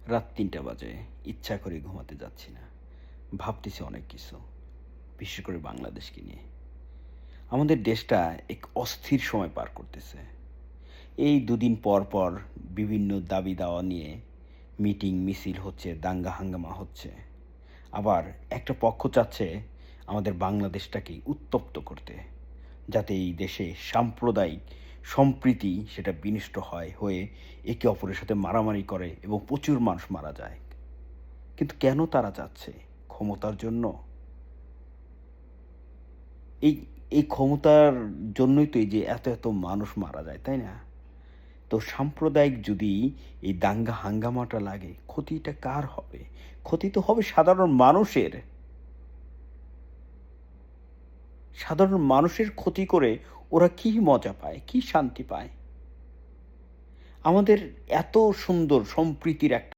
রাত ৩টা বাজে। ইচ্ছা করে ঘুমাতে যাচ্ছি না। ভাবতেছি অনেক কিছু। বিশেষ করে বাংলাদেশকে নিয়ে। আমাদের দেশটা এক অস্থির সময় পার করতেছে। এই দুদিন পর, পর বিভিন্ন দাবি-দাওয়া নিয়ে মিটিং, মিছিল হচ্ছে, দাঙ্গা-হাঙ্গামা হচ্ছে। আবার একটা পক্ষ চাচ্ছে আমাদের বাংলাদেশটাকে উত্তপ্ত করতে। যাতে এই দেশে সাম্প্রদায়িক সম্প্রীতি সেটা বিনষ্ট হয়ে একে অপরের সাথে মারামারি করে এবং প্রচুর মানুষ মারা যায়। কিন্তু কেন তারা চাচ্ছে? ক্ষমতার জন্য? এই এই ক্ষমতার জন্যই তো এই যে এত, এত মানুষ মারা যায়, তাই না? তো সাম্প্রদায়িক যদি এই দাঙ্গা হাঙ্গামাটা লাগে, ক্ষতিটা কার হবে? ক্ষতি তো হবে সাধারণ মানুষের। সাধারণ মানুষের ক্ষতি করে ওরা কি মজা পায়? কি শান্তি পায়? আমাদের এত সুন্দর সম্প্রীতির একটা